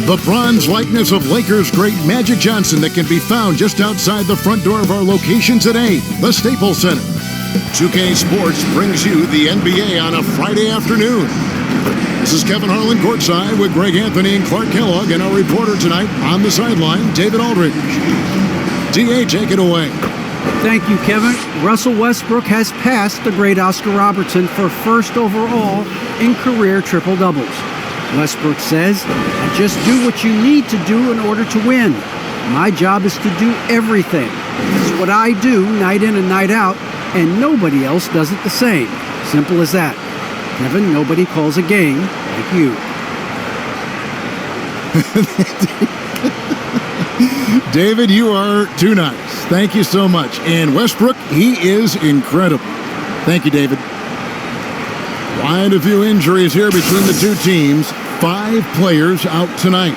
The bronze likeness of Lakers great Magic Johnson that can be found just outside the front door of our location today, the Staples Center. 2K Sports brings you the NBA on a Friday afternoon. This is Kevin Harlan courtside with Greg Anthony and Clark Kellogg, and our reporter tonight on the sideline, David Aldridge. DA, take it away. Thank you, Kevin. Russell Westbrook has passed the great Oscar Robertson for first overall in career triple-doubles. Westbrook says, "I just do what you need to do in order to win. My job is to do everything. It's what I do night in and night out, and nobody else does it the same. Simple as that. Kevin, nobody calls a game like you." David, you are too nice. Thank you so much. And Westbrook, he is incredible. Thank you, David. Quite a few injuries here between the two teams. 5 players out tonight.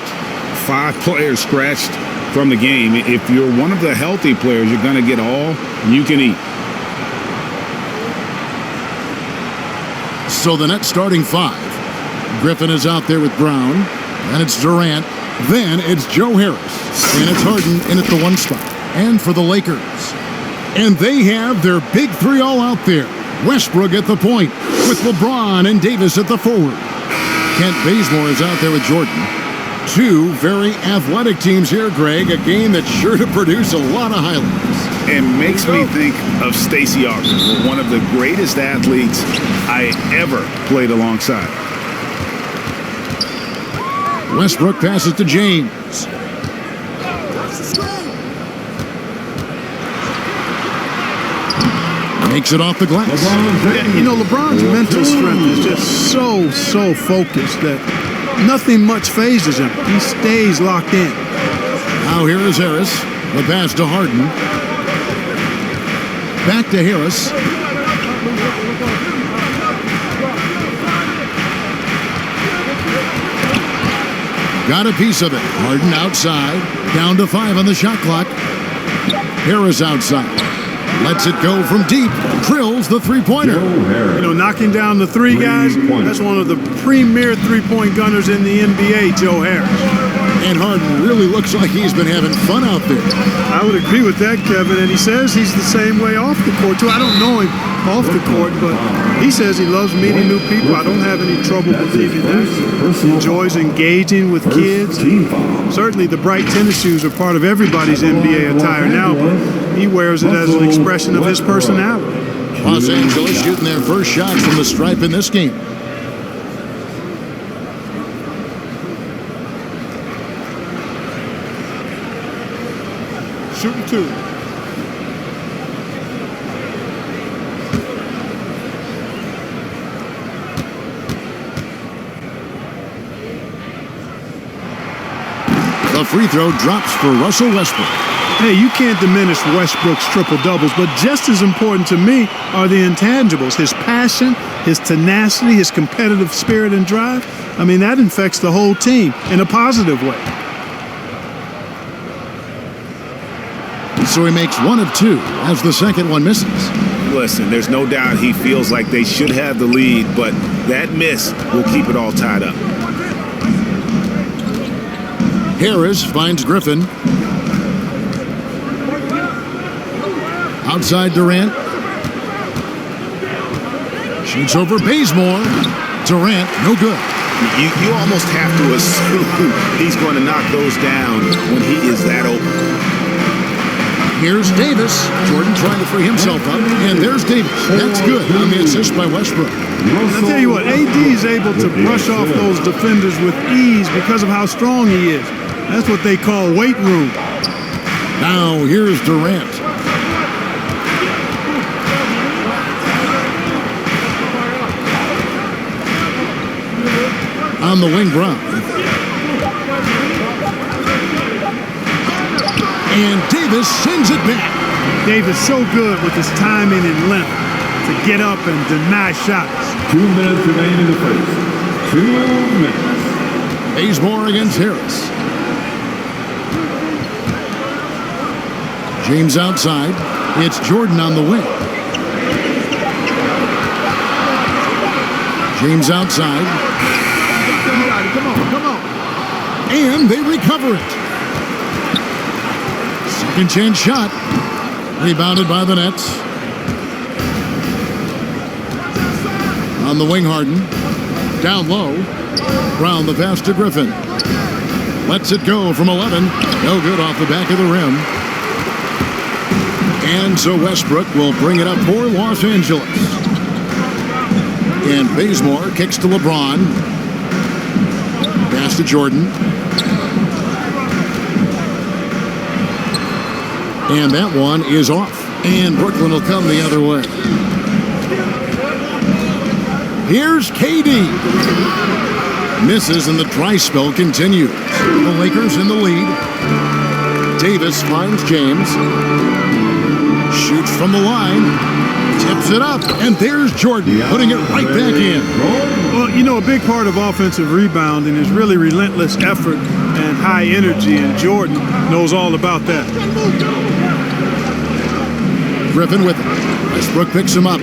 5 players scratched from the game. If you're one of the healthy players, you're going to get all you can eat. So the Nets starting 5. Griffin is out there with Brown. Then it's Durant. Then it's Joe Harris. And it's Harden in at the 1 spot. And for the Lakers. And they have their big 3 all out there. Westbrook at the point with LeBron and Davis at the forward. Kent Bazemore is out there with Jordan. 2 very athletic teams here, Greg. A game that's sure to produce a lot of highlights. It makes me think of Stacey Augmon, one of the greatest athletes I ever played alongside. Westbrook passes to James. Makes it off the glass. LeBron's mental strength is just so focused that nothing much phases him. He stays locked in. Now here is Harris. The pass to Harden. Back to Harris. Got a piece of it. Harden outside. Down to 5 on the shot clock. Harris outside. Lets it go from deep. Drills the three-pointer. Knocking down the 3 guys, that's one of the premier three-point gunners in the NBA, Joe Harris. And Harden really looks like he's been having fun out there. I would agree with that, Kevin. And he says he's the same way off the court, too. I don't know him off the court, but he says he loves meeting new people. I don't have any trouble believing that. He enjoys engaging with kids. Certainly the bright tennis shoes are part of everybody's NBA attire now, but he wears it as an expression of his personality. Los Angeles shooting their first shot from the stripe in this game. Shooting 2. The free throw drops for Russell Westbrook. Hey, you can't diminish Westbrook's triple-doubles, but just as important to me are the intangibles. His passion, his tenacity, his competitive spirit and drive. I mean, that infects the whole team in a positive way. So he makes 1 of 2 as the second one misses. Listen, there's no doubt he feels like they should have the lead, but that miss will keep it all tied up. Harris finds Griffin. Outside Durant. Shoots over Bazemore. Durant, no good. You almost have to assume he's going to knock those down when he is that open. Here's Davis. Jordan trying to free himself up. And there's Davis. That's good on the assist by Westbrook. I'll tell you what, AD is able to brush off those defenders with ease because of how strong he is. That's what they call weight room. Now here's Durant. On the wing, Brown. And Davis sends it back. Davis so good with his timing and length to get up and deny shots. 2 minutes remaining in the first. 2 minutes. Bazemore against Harris. James outside. It's Jordan on the wing. James outside. Come on. And they recover it. Second chance shot. Rebounded by the Nets. On the wing, Harden. Down low. Brown the pass to Griffin. Lets it go from 11. No good off the back of the rim. And so Westbrook will bring it up for Los Angeles. And Bazemore kicks to LeBron. Pass to Jordan. And that one is off. And Brooklyn will come the other way. Here's KD. Misses and the dry spell continues. The Lakers in the lead. Davis finds James. Shoots from the line. Tips it up. And there's Jordan putting it right back in. Well, you know, a big part of offensive rebounding is really relentless effort and high energy, and Jordan knows all about that. Griffin with it. Westbrook picks him up.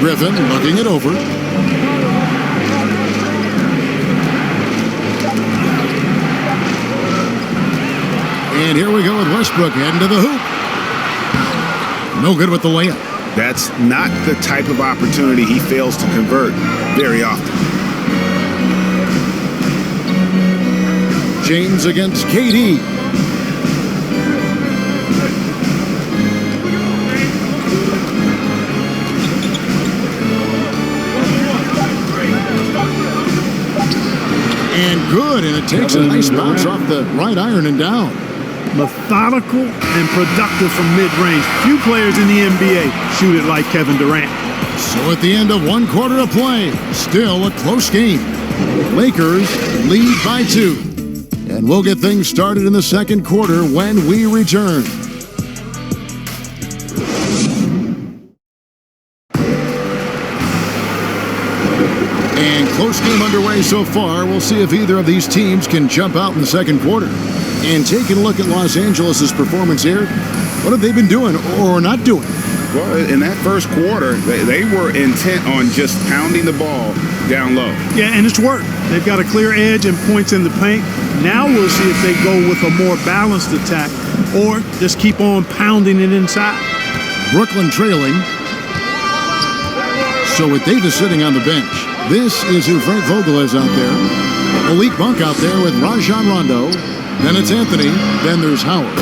Griffin looking it over. And here we go with Westbrook heading to the hoop. No good with the layup. That's not the type of opportunity he fails to convert very often. James against KD. And good, and it takes a nice bounce off the right iron and down. Methodical and productive from mid-range. Few players in the NBA shoot it like Kevin Durant. So at the end of one quarter of play, still a close game. Lakers lead by 2. And we'll get things started in the second quarter when we return. And close game underway so far. We'll see if either of these teams can jump out in the second quarter. And taking a look at Los Angeles' performance here, what have they been doing or not doing? Well, in that first quarter, they were intent on just pounding the ball down low. Yeah, and it's worked. They've got a clear edge and points in the paint. Now we'll see if they go with a more balanced attack or just keep on pounding it inside. Brooklyn trailing. So with Davis sitting on the bench, this is who Frank Vogel is out there. Malik Monk out there with Rajon Rondo. Then it's Anthony. Then there's Howard.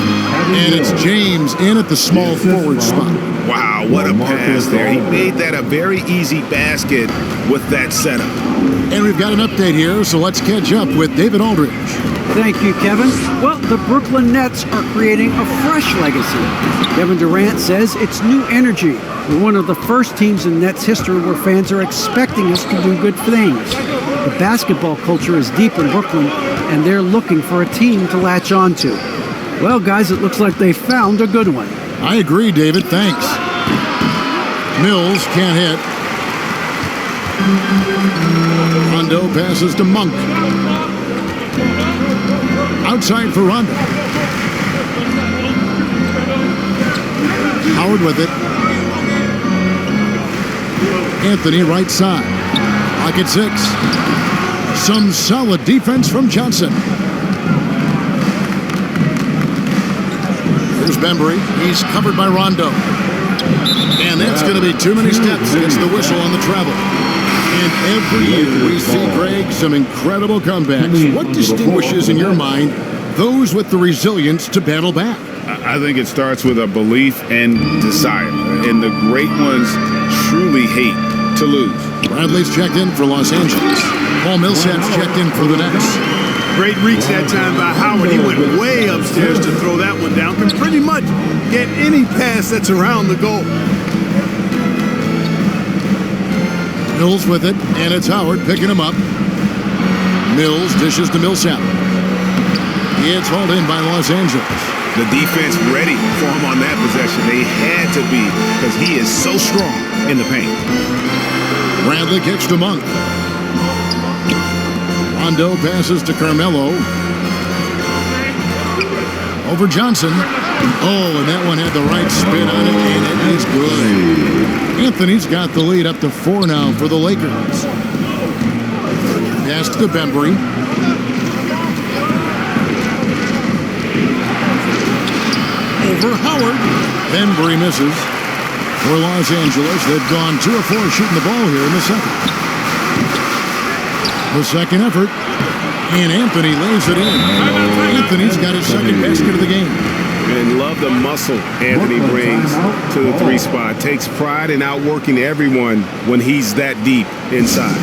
And it's James in at the small forward spot. Wow, what a pass there. He made that a very easy basket with that setup. And we've got an update here, so let's catch up with David Aldridge. Thank you, Kevin. Well, the Brooklyn Nets are creating a fresh legacy. Kevin Durant says it's new energy. We're one of the first teams in Nets history where fans are expecting us to do good things. The basketball culture is deep in Brooklyn, and they're looking for a team to latch on to. Well, guys, it looks like they found a good one. I agree, David. Thanks. Mills can't hit. Rondo passes to Monk. Outside for Rondo. Howard with it. Anthony right side. Lock at 6. Some solid defense from Johnson. Here's Bembry. He's covered by Rondo. And that's going to be too many steps. Gets the whistle on the travel. And every year we see, Greg, some incredible comebacks. What distinguishes, in your mind, those with the resilience to battle back? I think it starts with a belief and desire. And the great ones truly hate to lose. Bradley's checked in for Los Angeles. Paul Millsap's checked in for the Nets. Great reach that time by Howard. He went way upstairs to throw that one down. Can pretty much get any pass that's around the goal. Mills with it, and it's Howard picking him up. Mills dishes to Millsap. It's hauled in by Los Angeles. The defense ready for him on that possession. They had to be, because he is so strong in the paint. Bradley kicks to Monk. Rondo passes to Carmelo. Over Johnson. Oh, and that one had the right spin on it, and it is good. Anthony's got the lead up to 4 now for the Lakers. Pass to Bembry. Over Howard. Bembry misses. For Los Angeles, they've gone 2 of 4 shooting the ball here in the second. The second effort. And Anthony lays it in. Anthony's got his second basket of the game. And love the muscle Anthony brings to the 3 spot. Takes pride in outworking everyone when he's that deep inside.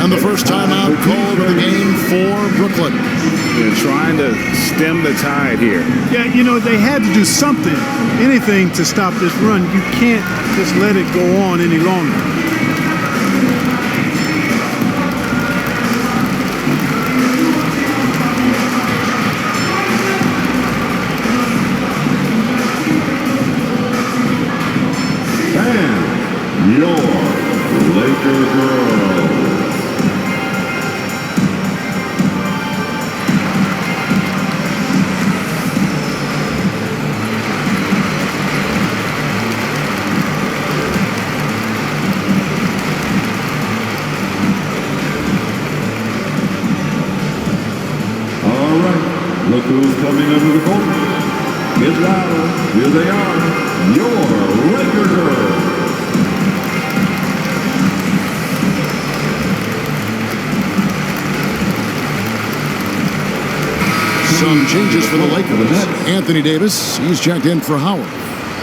And the first timeout called of the game for Brooklyn. They're trying to stem the tide here. Yeah, you know, they had to do something, anything to stop this run. You can't just let it go on any longer. And your Laker girls. All right, look who's coming under the court. Get louder. Here they are, your Laker girls. Some changes for the Lakers. Anthony Davis, he's checked in for Howard.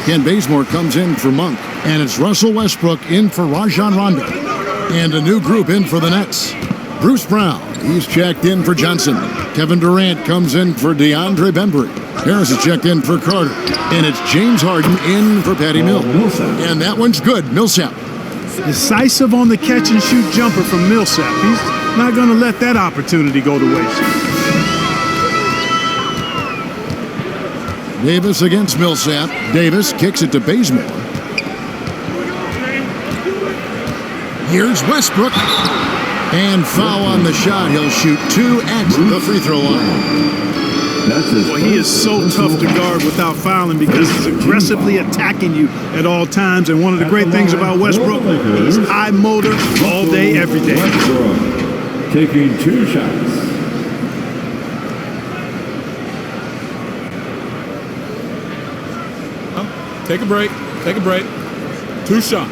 Ken Bazemore comes in for Monk. And it's Russell Westbrook in for Rajon Rondo. And a new group in for the Nets. Bruce Brown, he's checked in for Johnson. Kevin Durant comes in for DeAndre Bembry. Harris is checked in for Carter. And it's James Harden in for Patty Mills. And that one's good, Millsap. Decisive on the catch-and-shoot jumper from Millsap. He's not going to let that opportunity go to waste. Davis against Millsap. Davis kicks it to Bazemore. Here's Westbrook. And foul on the shot. He'll shoot 2 at the free throw line. Boy, he is so tough to guard without fouling because he's aggressively attacking you at all times. And one of the great things about Westbrook, he's high motor all day, every day. Westbrook taking 2 shots. Take a break. Take a break. 2 shots.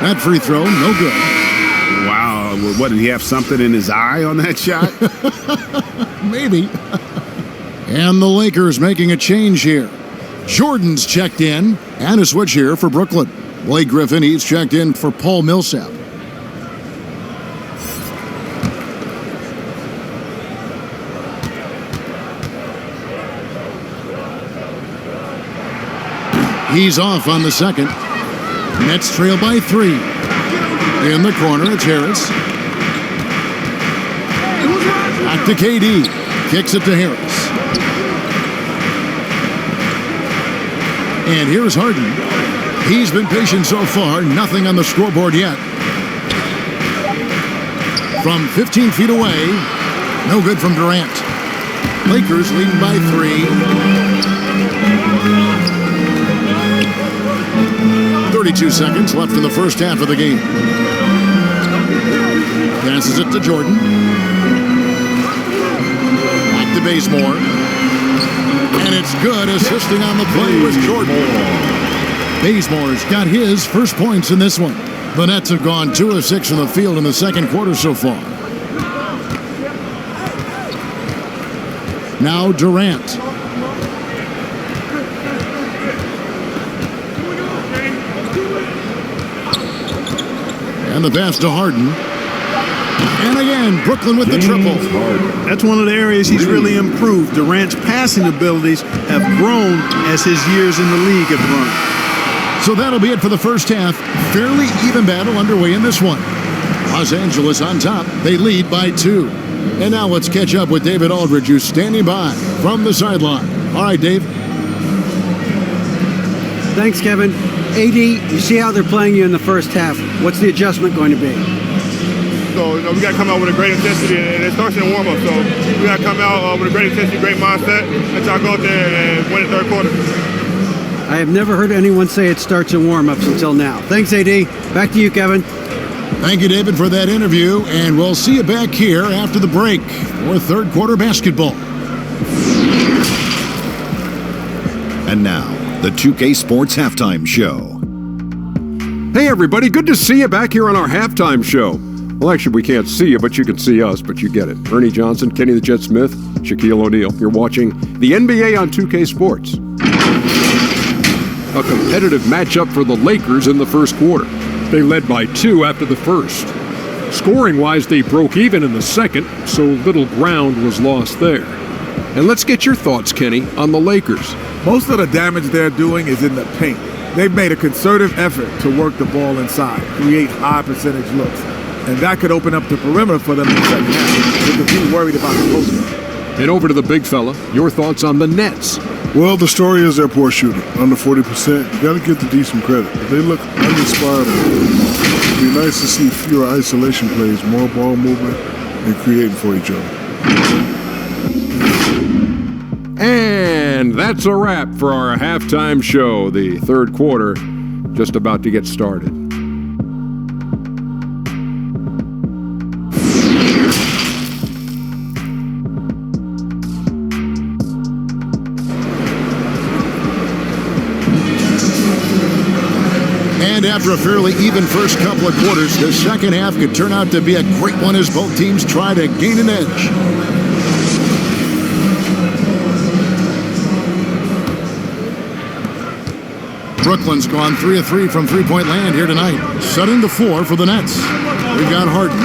That free throw, no good. Wow. What, did he have something in his eye on that shot? Maybe. And the Lakers making a change here. Jordan's checked in, and a switch here for Brooklyn. Blake Griffin, he's checked in for Paul Millsap. He's off on the second. Nets trail by 3. In the corner, it's Harris. Back to KD. Kicks it to Harris. And here's Harden. He's been patient so far. Nothing on the scoreboard yet. From 15 feet away. No good from Durant. Lakers leading by 3. 32 seconds left in the first half of the game. Passes it to Jordan. Back to Bazemore. And it's good. Assisting on the play was Jordan. Bazemore's got his first points in this one. The Nets have gone 2 of 6 from the field in the second quarter so far. Now Durant. And the pass to Harden. And again, Brooklyn with the triple. That's one of the areas he's really improved. Durant's passing abilities have grown as his years in the league have run. So that'll be it for the first half. Fairly even battle underway in this one. Los Angeles on top. They lead by 2. And now let's catch up with David Aldridge, who's standing by from the sideline. All right, Dave. Thanks, Kevin. AD, you see how they're playing you in the first half. What's the adjustment going to be? So, we got to come out with a great intensity, and it starts in the warm-up. So, we got to come out with a great intensity, great mindset, and try to go out there and win the third quarter. I have never heard anyone say it starts in warm-ups until now. Thanks, AD. Back to you, Kevin. Thank you, David, for that interview, and we'll see you back here after the break for third quarter basketball. And now, the 2K Sports Halftime Show. Hey, everybody. Good to see you back here on our halftime show. Well, actually, we can't see you, but you can see us, but you get it. Ernie Johnson, Kenny the Jet Smith, Shaquille O'Neal. You're watching the NBA on 2K Sports. A competitive matchup for the Lakers in the first quarter. They led by 2 after the first. Scoring-wise, they broke even in the second, so little ground was lost there. And let's get your thoughts, Kenny, on the Lakers. Most of the damage they're doing is in the paint. They've made a concerted effort to work the ball inside, create high percentage looks. And that could open up the perimeter for them in the second half. They could be worried about the post. And over to the big fella, your thoughts on the Nets. Well, the story is their poor shooting, under 40%. You got to give the D some credit. They look uninspired. It'd be nice to see fewer isolation plays, more ball movement, and creating for each other. And that's a wrap for our halftime show. The third quarter just about to get started. And after a fairly even first couple of quarters, the second half could turn out to be a great one as both teams try to gain an edge. Brooklyn's gone 3 of 3 from three-point land here tonight, setting the floor for the Nets. We've got Harden.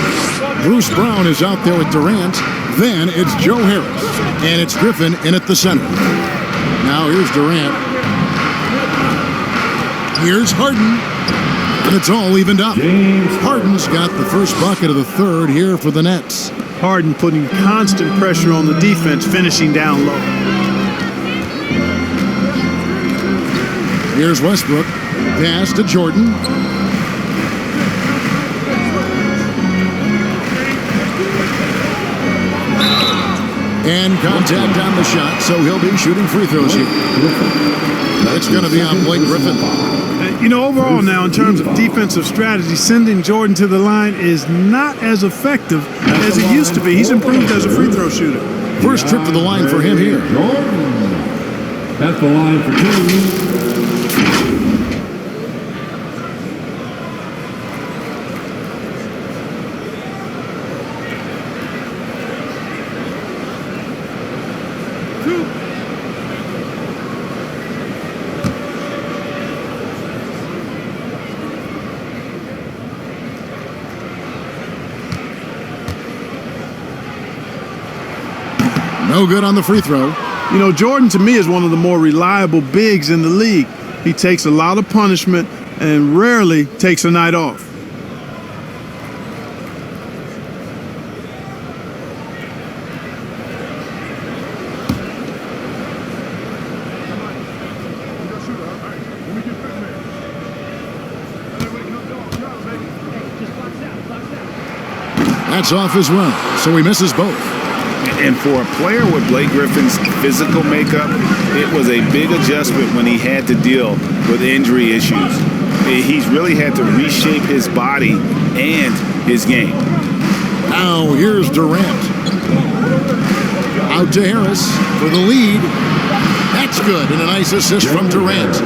Bruce Brown is out there with Durant. Then it's Joe Harris, and it's Griffin in at the center. Now here's Durant. Here's Harden. And it's all evened up. Harden's got the first bucket of the third here for the Nets. Harden putting constant pressure on the defense, finishing down low. Here's Westbrook. Pass to Jordan. And contact on the shot, so he'll be shooting free throws here. It's going to be on Blake Griffin. Overall now, in terms of defensive strategy, sending Jordan to the line is not as effective as it used to be. He's improved as a free throw shooter. First trip to the line for him here. That's the line for 2. No good on the free throw. Jordan to me is one of the more reliable bigs in the league. He takes a lot of punishment and rarely takes a night off. That's off as well, so he misses both. And for a player with Blake Griffin's physical makeup, it was a big adjustment when he had to deal with injury issues. He's really had to reshape his body and his game. Now here's Durant. Out to Harris for the lead. That's good, and a nice assist from Durant.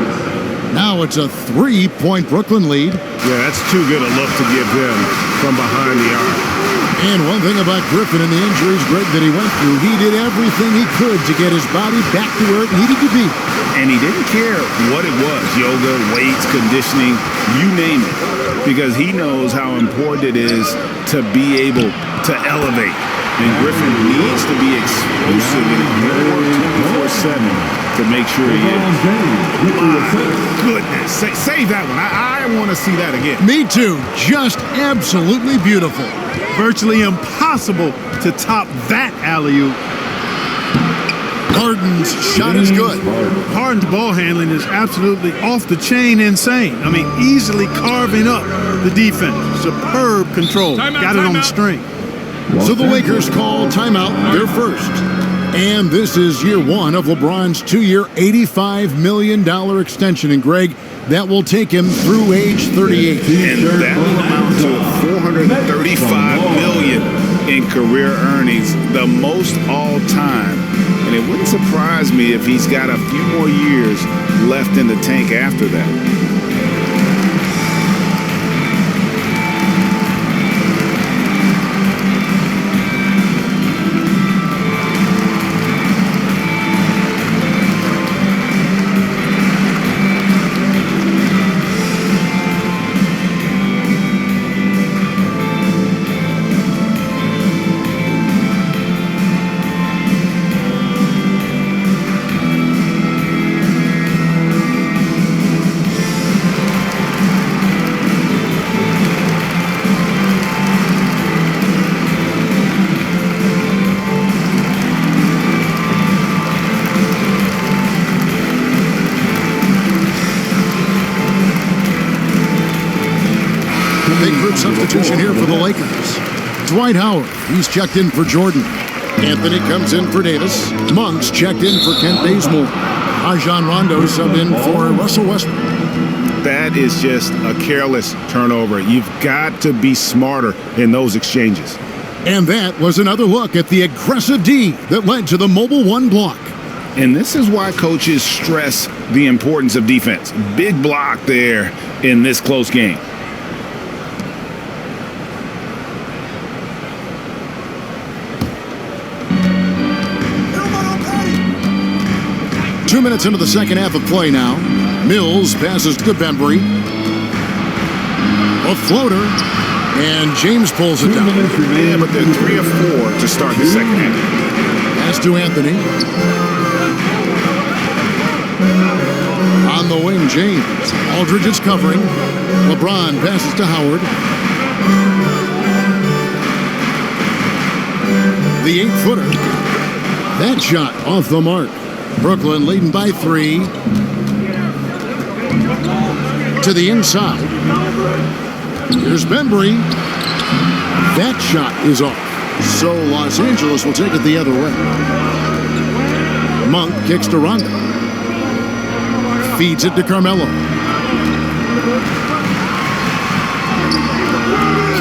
Now it's a 3-point Brooklyn lead. Yeah, that's too good a look to give him from behind the arc. And one thing about Griffin and the injuries, Greg, that he went through, he did everything he could to get his body back to where it needed to be. And he didn't care what it was, yoga, weights, conditioning, you name it, because he knows how important it is to be able to elevate. And Griffin needs to be explosive and more 24/7 to make sure he is. My goodness, save that one. I want to see that again. Me too. Just absolutely beautiful. Virtually impossible to top that alley-oop. Harden's shot is good. Harden's ball handling is absolutely off the chain insane. I mean, easily carving up the defense. Superb control. Got it on the string. So the Lakers call timeout, their first. And this is year one of LeBron's 2-year, $85 million extension. And Greg, that will take him through age 38. And that will amount to $435 million in career earnings, the most all time. And it wouldn't surprise me if he's got a few more years left in the tank after that. Big group substitution here for the Lakers. Dwight Howard, he's checked in for Jordan. Anthony comes in for Davis. Monk's checked in for Kent Bazemore. Rajon Rondo subbed in for Russell Westbrook. That is just a careless turnover. You've got to be smarter in those exchanges. And that was another look at the aggressive D that led to the mobile one block. And this is why coaches stress the importance of defense. Big block there in this close game. Two minutes into the second half of play now. Mills passes to Bembry. A floater. And James pulls it down. Yeah, but they're 3 or 4 to start the second half. Pass to Anthony. On the wing, James. Aldridge is covering. LeBron passes to Howard. The 8-footer. That shot off the mark. Brooklyn leading by 3. To the inside. Here's Bembry. That shot is off. So Los Angeles will take it the other way. Monk kicks to Rondo. Feeds it to Carmelo.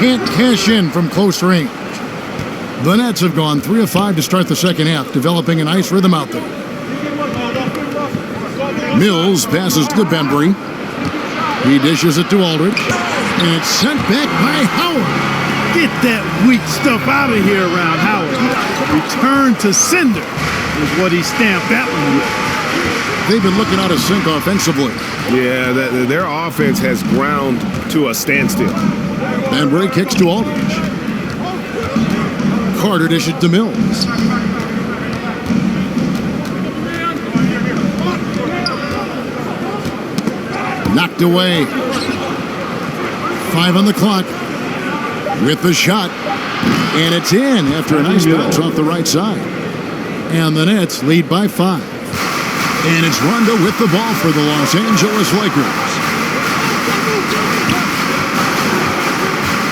Can't cash in from close range. The Nets have gone 3 of 5 to start the second half, developing a nice rhythm out there. Mills passes to Bembry. He dishes it to Aldridge. And it's sent back by Howard. Get that weak stuff out of here around Howard. Return to sender is what he stamped that one with. They've been looking out of sync offensively. Yeah, their offense has ground to a standstill. Bembry kicks to Aldridge. Carter dishes to Mills. Knocked away. 5 on the clock. With the shot. And it's in after a nice bounce off the right side. And the Nets lead by 5. And it's Rondo with the ball for the Los Angeles Lakers.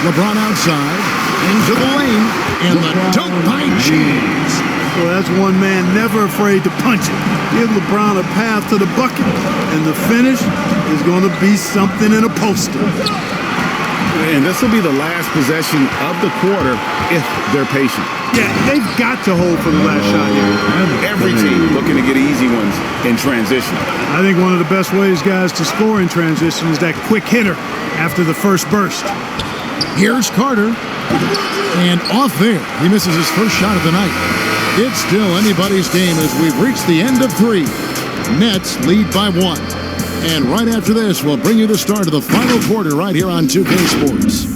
LeBron outside. Into the lane. And the dunk by James. Well, that's one man never afraid to punch it. Give LeBron a path to the bucket, and the finish is going to be something in a poster. And this will be the last possession of the quarter if they're patient. Yeah, they've got to hold for the last shot here. Every team looking to get easy ones in transition. I think one of the best ways, guys, to score in transition is that quick hitter after the first burst. Here's Carter. And off there, he misses his first shot of the night. It's still anybody's game as we've reached the end of 3. Nets lead by 1. And right after this, we'll bring you the start of the final quarter right here on 2K Sports.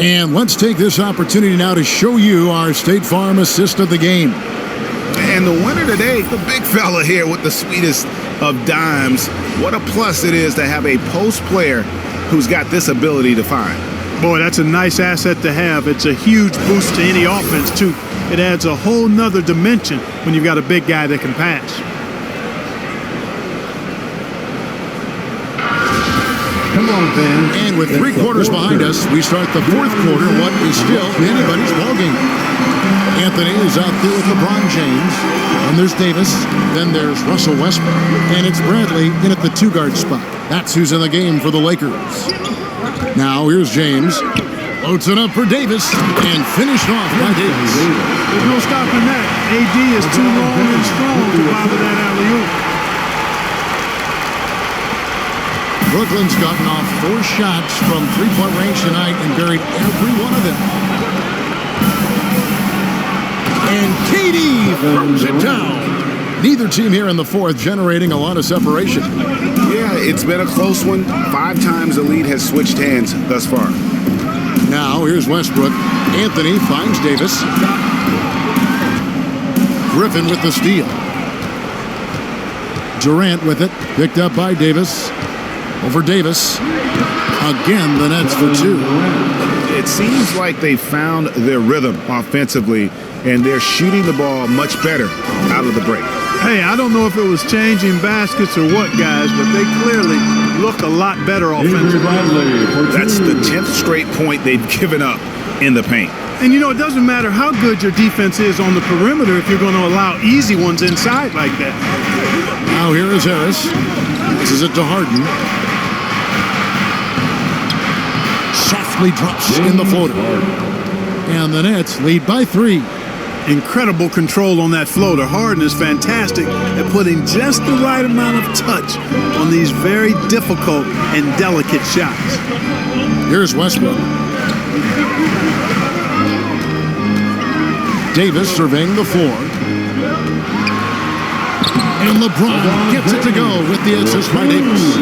And let's take this opportunity now to show you our State Farm assist of the game. And the winner today, the big fella here with the sweetest of dimes. What a plus it is to have a post player who's got this ability to find. Boy, that's a nice asset to have. It's a huge boost to any offense, too. It adds a whole nother dimension when you've got a big guy that can pass. Come on, fans. And with 3 quarters behind us, we start the 4th quarter, what is still anybody's ballgame. Anthony is out there with LeBron James, and there's Davis, then there's Russell Westbrook, and it's Bradley in at the 2-guard spot. That's who's in the game for the Lakers. Now here's James, loads it up for Davis, and finished off by Davis. There's no stopping that. AD is too long and strong to bother that alley-oop. Brooklyn's gotten off 4 shots from 3-point range tonight and buried every one of them. And KD throws it down. Neither team here in the 4th generating a lot of separation. Yeah, it's been a close one. 5 times the lead has switched hands thus far. Now here's Westbrook. Anthony finds Davis. Griffin with the steal. Durant with it. Picked up by Davis. Over Davis. Again, the Nets for 2. It seems like they found their rhythm offensively, and they're shooting the ball much better out of the break. Hey, I don't know if it was changing baskets or what, guys, but they clearly look a lot better offensively. That's the 10th straight point they've given up in the paint. And, you know, it doesn't matter how good your defense is on the perimeter if you're going to allow easy ones inside like that. Now here is Harris. This is it to Harden. Softly drops in the floater. And the Nets lead by 3. Incredible control on that floater. Harden is fantastic at putting just the right amount of touch on these very difficult and delicate shots. Here's Westbrook. Davis surveying the floor. And LeBron gets it to go with the assist by Davis.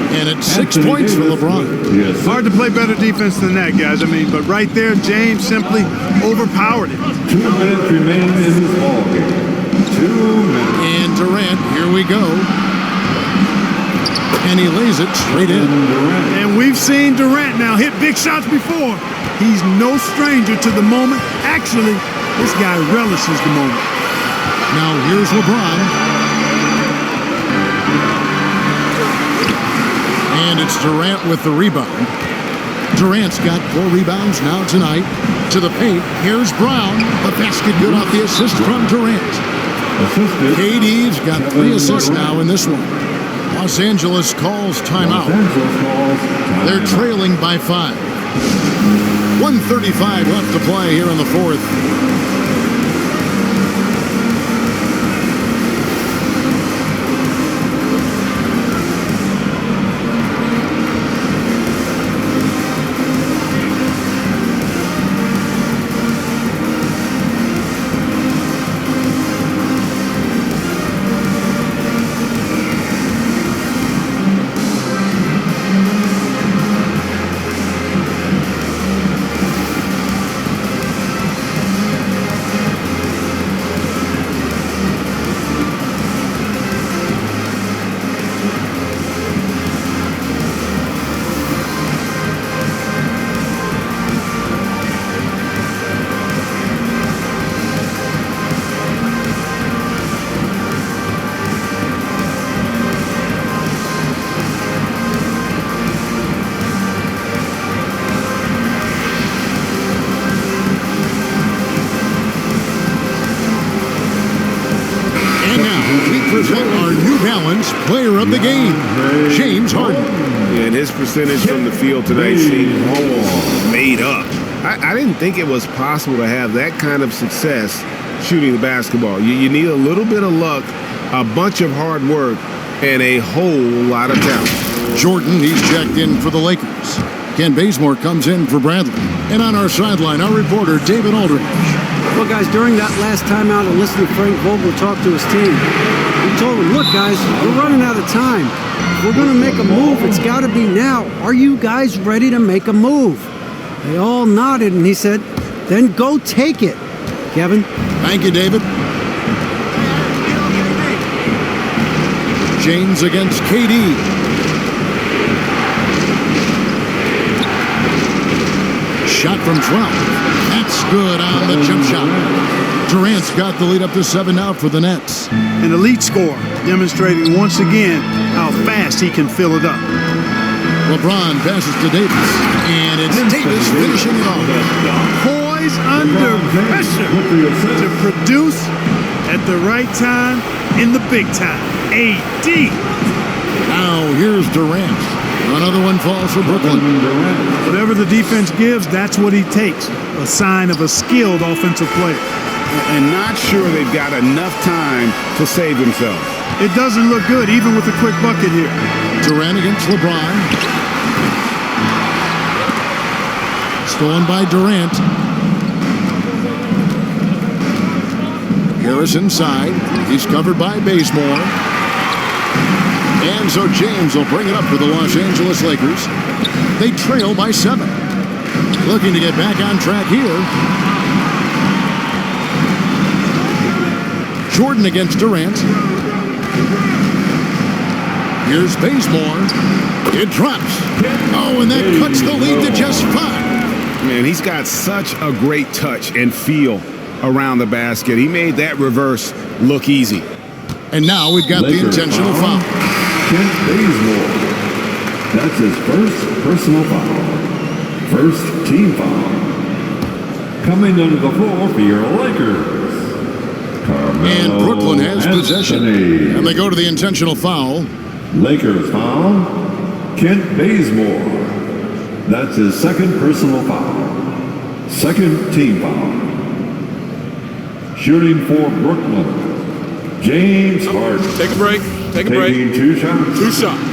And it's 6 points for LeBron. Yes. Hard to play better defense than that, guys. I mean, but right there, James simply overpowered it. 2 minutes remain in this ballgame. 2 minutes. And Durant, here we go. And he lays it straight in. And we've seen Durant now hit big shots before. He's no stranger to the moment. Actually, this guy relishes the moment. Now here's LeBron. And it's Durant with the rebound. Durant's got 4 rebounds now tonight. To the paint, here's Brown. The basket good off the assist from Durant. KD's got 3 assists now in this one. Los Angeles calls timeout. They're trailing by 5. 1:35 left to play here in the 4th. Our New Balance player of the game, James Harden. And his percentage from the field tonight seemed almost made up. I didn't think it was possible to have that kind of success shooting the basketball. You need a little bit of luck, a bunch of hard work, and a whole lot of talent. Jordan, he's checked in for the Lakers. Ken Bazemore comes in for Bradley. And on our sideline, our reporter, David Aldridge. Well, guys, during that last timeout and listening to Frank Vogel talk to his team, he told them, look, guys, we're running out of time. If we're going to make a move, it's got to be now. Are you guys ready to make a move? They all nodded, and he said, "Then go take it." Kevin? Thank you, David. James against KD. Shot from 12. That's good on the jump shot. Durant's got the lead up to 7 now for the Nets. An elite scorer, demonstrating once again how fast he can fill it up. LeBron passes to Davis, and it's Davis finishing it off. Poise under pressure to produce at the right time in the big time. AD. Now here's Durant. Another one falls for Brooklyn. Whatever the defense gives, that's what he takes. A sign of a skilled offensive player. And not sure they've got enough time to save themselves. It doesn't look good, even with a quick bucket here. Durant against LeBron. Stolen by Durant. Harris inside. He's covered by Bazemore. And so James will bring it up for the Los Angeles Lakers. They trail by 7. Looking to get back on track here. Jordan against Durant. Here's Bazemore. It drops. Oh, and that cuts the lead to just 5. Man, he's got such a great touch and feel around the basket. He made that reverse look easy. And now we've got the intentional foul. Kent Bazemore. That's his first personal foul. First team foul. Coming under the floor for your Lakers. And Brooklyn has possession. And they go to the intentional foul. Lakers foul. Kent Bazemore. That's his second personal foul. Second team foul. Shooting for Brooklyn. James Harden. Take a break. Take a break. Taking 2 shots. 2 shots.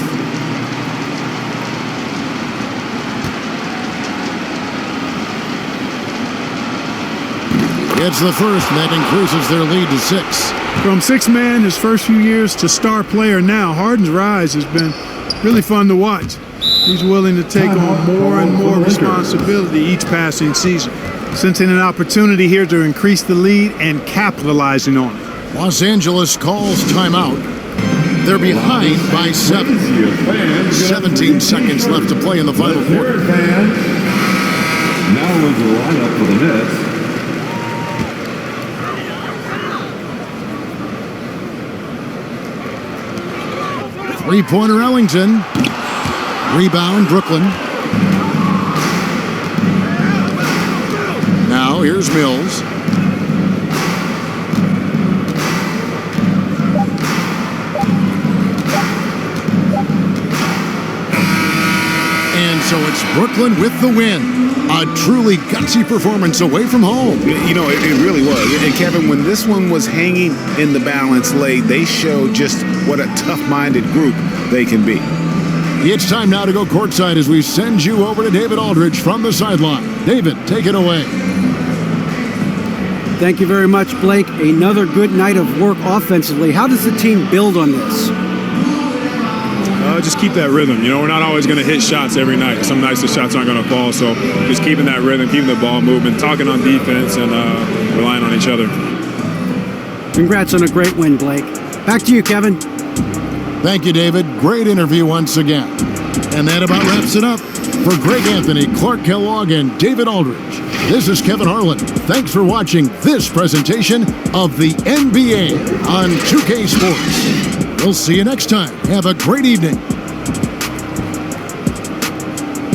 It's the first, and that increases their lead to 6. From 6-man his first few years to star player now, Harden's rise has been really fun to watch. He's willing to take on more and more responsibility each passing season, sensing an opportunity here to increase the lead and capitalizing on it. Los Angeles calls timeout. They're behind by 7. 17 seconds left to play in the final quarter. Now is the lineup for the Nets. Three-pointer Ellington. Rebound Brooklyn. Now here's Mills. And so it's Brooklyn with the win. A truly gutsy performance away from home. You know, it really was. And Kevin, when this one was hanging in the balance late, they showed just what a tough-minded group they can be. It's time now to go courtside as we send you over to David Aldridge from the sideline. David, take it away. Thank you very much, Blake. Another good night of work offensively. How does the team build on this? Just keep that rhythm. You know, we're not always going to hit shots every night. Some nights the shots aren't going to fall. So just keeping that rhythm, keeping the ball moving, talking on defense, and relying on each other. Congrats on a great win, Blake. Back to you, Kevin. Thank you, David. Great interview once again. And that about wraps it up. For Greg Anthony, Clark Kellogg, and David Aldridge, this is Kevin Harlan. Thanks for watching this presentation of the NBA on 2K Sports. We'll see you next time. Have a great evening.